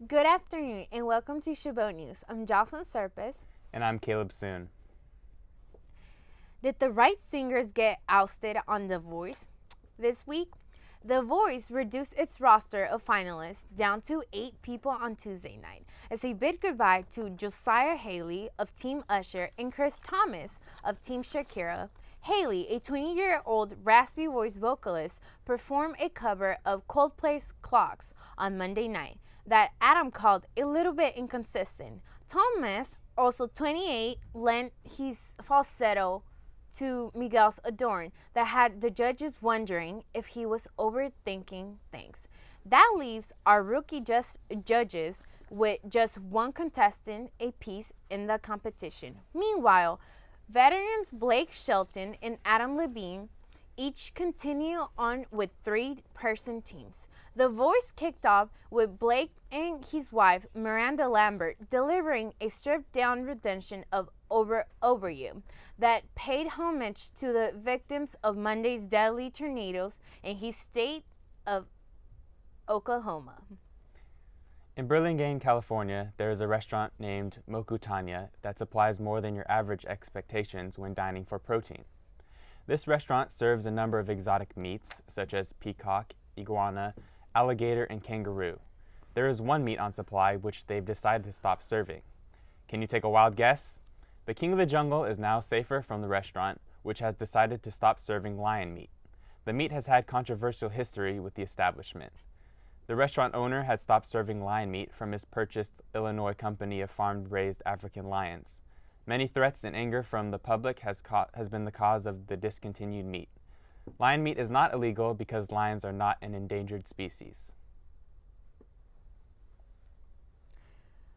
Good afternoon and welcome to Chabot News. I'm Jocelyn Serpis. And I'm Caleb Soon. Did the right singers get ousted on The Voice? This week, The Voice reduced its roster of finalists down to 8 people on Tuesday night as they bid goodbye to Josiah Haley of Team Usher and Chris Thomas of Team Shakira. Haley, a 20-year-old raspy voice vocalist, performed a cover of Coldplay's Clocks on Monday night that Adam called a little bit inconsistent. Thomas, also 28, lent his falsetto to Miguel's Adorn that had the judges wondering if he was overthinking things. That leaves our rookie judges with just one contestant apiece in the competition. Meanwhile, veterans Blake Shelton and Adam Levine each continue on with 3-person teams. The Voice kicked off with Blake and his wife, Miranda Lambert, delivering a stripped-down rendition of Over You that paid homage to the victims of Monday's deadly tornadoes in his state of Oklahoma. In Burlingame, California, there is a restaurant named Mokutanya that supplies more than your average expectations when dining for protein. This restaurant serves a number of exotic meats, such as peacock, iguana, alligator, and kangaroo. There is one meat on supply which they've decided to stop serving. Can you take a wild guess? The king of the jungle is now safer from the restaurant, which has decided to stop serving lion meat. The meat has had controversial history with the establishment. The restaurant owner had stopped serving lion meat from his purchased Illinois company of farm-raised African lions. Many threats and anger from the public has been the cause of the discontinued meat. Lion meat is not illegal because lions are not an endangered species.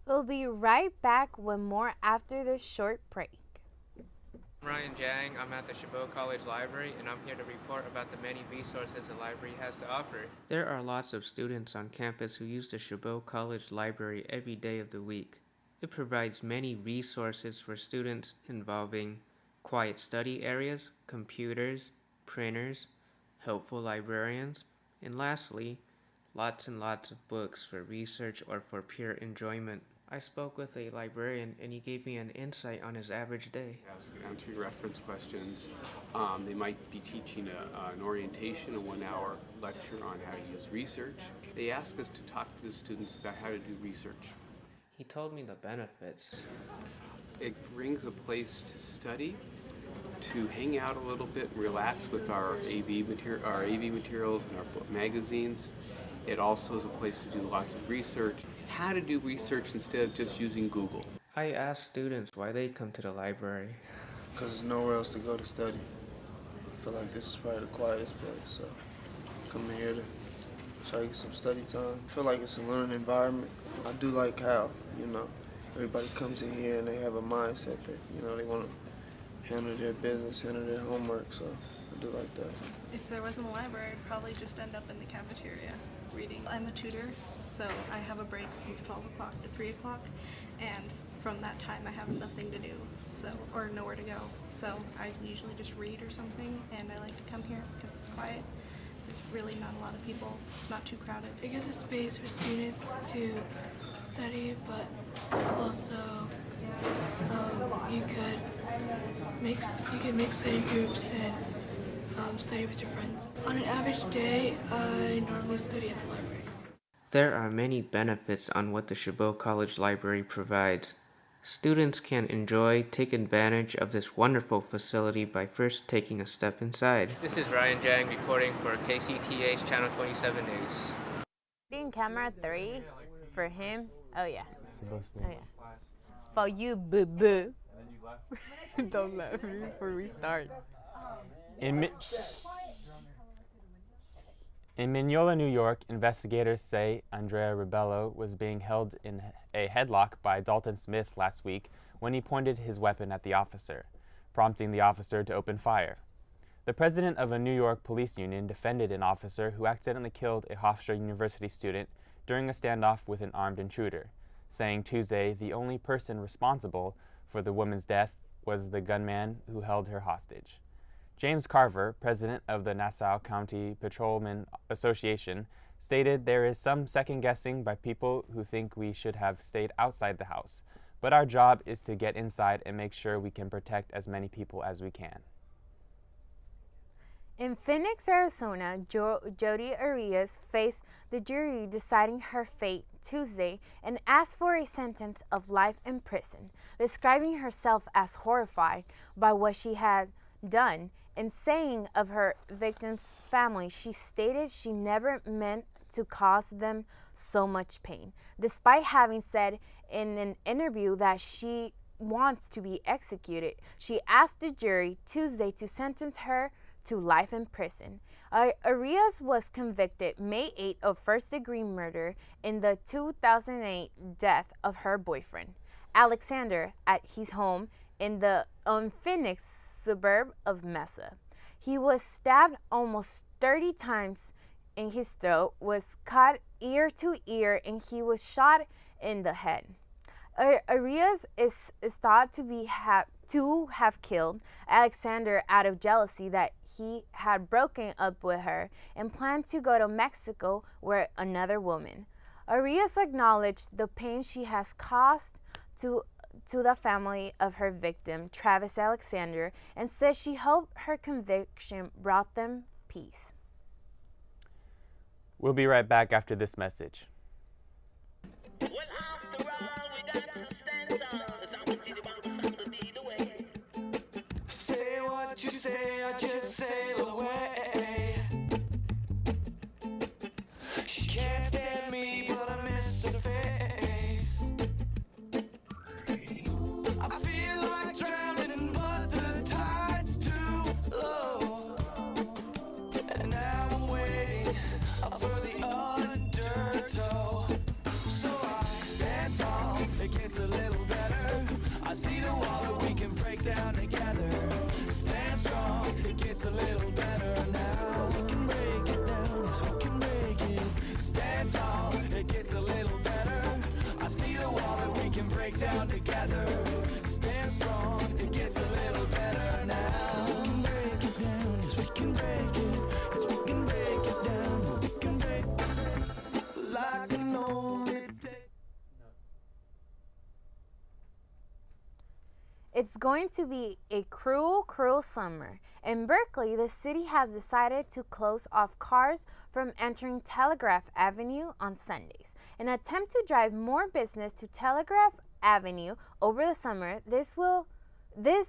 We'll be right back with more after this short break. I'm Ryan Jang. I'm at the Chabot College Library, and I'm here to report about the many resources the library has to offer. There are lots of students on campus who use the Chabot College Library every day of the week. It provides many resources for students involving quiet study areas, computers, printers, helpful librarians, and lastly, lots and lots of books for research or for pure enjoyment. I spoke with a librarian and he gave me an insight on his average day. Answering reference questions. They might be teaching an orientation, a 1-hour lecture on how to use research. They ask us to talk to the students about how to do research. He told me the benefits. It brings a place to study, to hang out a little bit, relax with our AV materials and our book magazines. It also is a place to do lots of research. How to do research instead of just using Google. I asked students why they come to the library. Because there's nowhere else to go to study. I feel like this is probably the quietest place, so come here to try to get some study time. I feel like it's a learning environment. I do like how, everybody comes in here and they have a mindset that, they want to handle their business, handle their homework, so I do like that. If there wasn't a library, I'd probably just end up in the cafeteria reading. I'm a tutor, so I have a break from 12 o'clock to 3 o'clock, and from that time I have nothing to do, or nowhere to go. So I usually just read or something, and I like to come here because it's quiet. There's really not a lot of people. It's not too crowded. It gives a space for students to study, but also you could make study groups and study with your friends. On an average day, I normally study at the library. There are many benefits on what the Chabot College Library provides. Students can take advantage of this wonderful facility by first taking a step inside. This is Ryan Jang reporting for KCTH Channel 27 News. In camera 3 for him. Oh yeah. Supposed to be. Oh yeah. For you, boo boo. Don't laugh before we start. In Mignolo, New York, investigators say Andrea Ribello was being held in a headlock by Dalton Smith last week when he pointed his weapon at the officer, prompting the officer to open fire. The president of a New York police union defended an officer who accidentally killed a Hofstra University student during a standoff with an armed intruder, saying Tuesday the only person responsible for the woman's death was the gunman who held her hostage. James Carver, president of the Nassau County Patrolmen Association, stated there is some second guessing by people who think we should have stayed outside the house, but our job is to get inside and make sure we can protect as many people as we can. In Phoenix, Arizona, Jodi Arias faced the jury deciding her fate Tuesday and asked for a sentence of life in prison, describing herself as horrified by what she had done and saying of her victim's family she stated she never meant to cause them so much pain, despite having said in an interview that she wants to be executed. She asked the jury Tuesday to sentence her to life in prison. Arias was convicted May 8 of first-degree murder in the 2008 death of her boyfriend, Alexander, at his home in the Phoenix suburb of Mesa. He was stabbed almost 30 times in his throat, was cut ear to ear, and he was shot in the head. Arias is thought to have killed Alexander out of jealousy that he had broken up with her and planned to go to Mexico with another woman. Arias acknowledged the pain she has caused to the family of her victim, Travis Alexander, and said she hoped her conviction brought them peace. We'll be right back after this message. Well, after all, we got to stand tall. As I'm with you, the bang, the sound, the lead away. Say what you say, I just sail away. She can't stand me, but I miss her face. I feel like drowning, but the tide's too low. And now I'm waiting for the undertow. So I stand tall, it gets a little better. I see the wall that we can break down together. Stand strong, it gets a little better now. We can break it down, yes, we can break it. Stand tall, it gets a little better. I see the wall that we can break down together. Stand strong, it gets a little better now. We can break it down, yes, we can break it. Yes, we can break it down, we can break it like an only day. It's going to be a cruel, cruel summer. In Berkeley, the city has decided to close off cars from entering Telegraph Avenue on Sundays. In an attempt to drive more business to Telegraph Avenue over the summer, this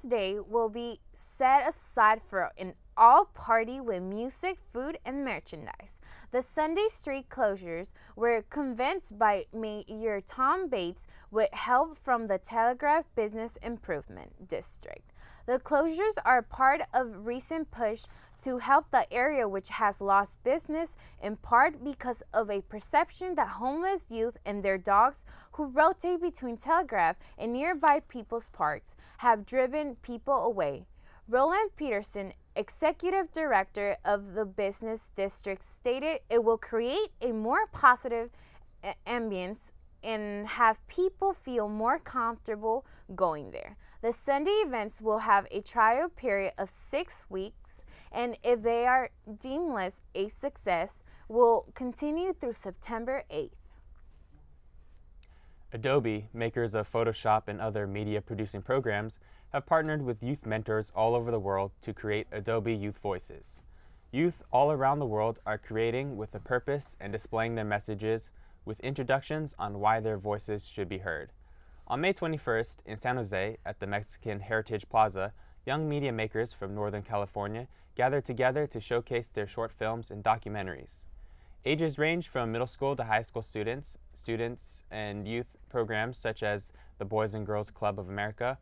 day will be set aside for an all-party with music, food, and merchandise. The Sunday street closures were convinced by Mayor Tom Bates with help from the Telegraph Business Improvement District. The closures are part of recent push to help the area, which has lost business in part because of a perception that homeless youth and their dogs who rotate between Telegraph and nearby People's Parks have driven people away. Roland Peterson, executive director of the business district, stated it will create a more positive ambience and have people feel more comfortable going there. The Sunday events will have a trial period of 6 weeks, and if they are deemed a success, will continue through September 8th. Adobe, makers of Photoshop and other media producing programs, have partnered with youth mentors all over the world to create Adobe Youth Voices. Youth all around the world are creating with a purpose and displaying their messages with introductions on why their voices should be heard. On May 21st in San Jose at the Mexican Heritage Plaza, young media makers from Northern California gathered together to showcase their short films and documentaries. Ages range from middle school to high school students and youth programs such as the Boys and Girls Club of America.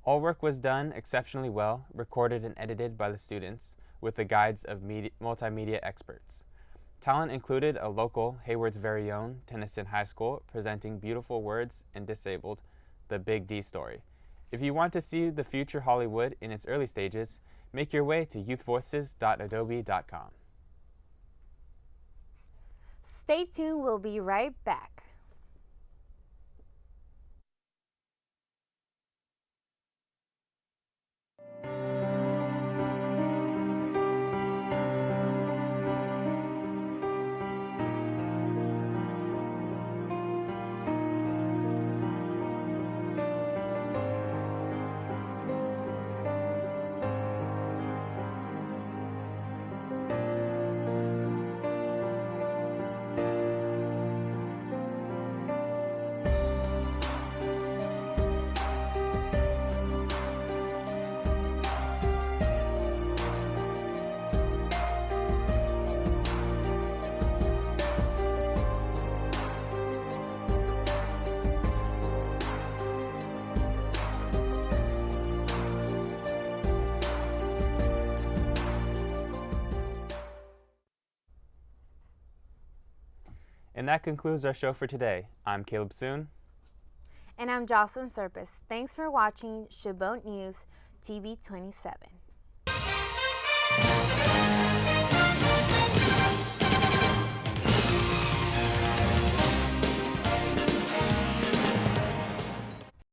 All work was done exceptionally well, recorded and edited by the students with the guides of multimedia experts. Talent included a local Hayward's very own Tennyson High School presenting Beautiful Words and Disabled, the Big D Story. If you want to see the future Hollywood in its early stages, make your way to youthvoices.adobe.com. Stay tuned, we'll be right back. And that concludes our show for today. I'm Caleb Soon. And I'm Jocelyn Serpis. Thanks for watching Chabot News TV 27.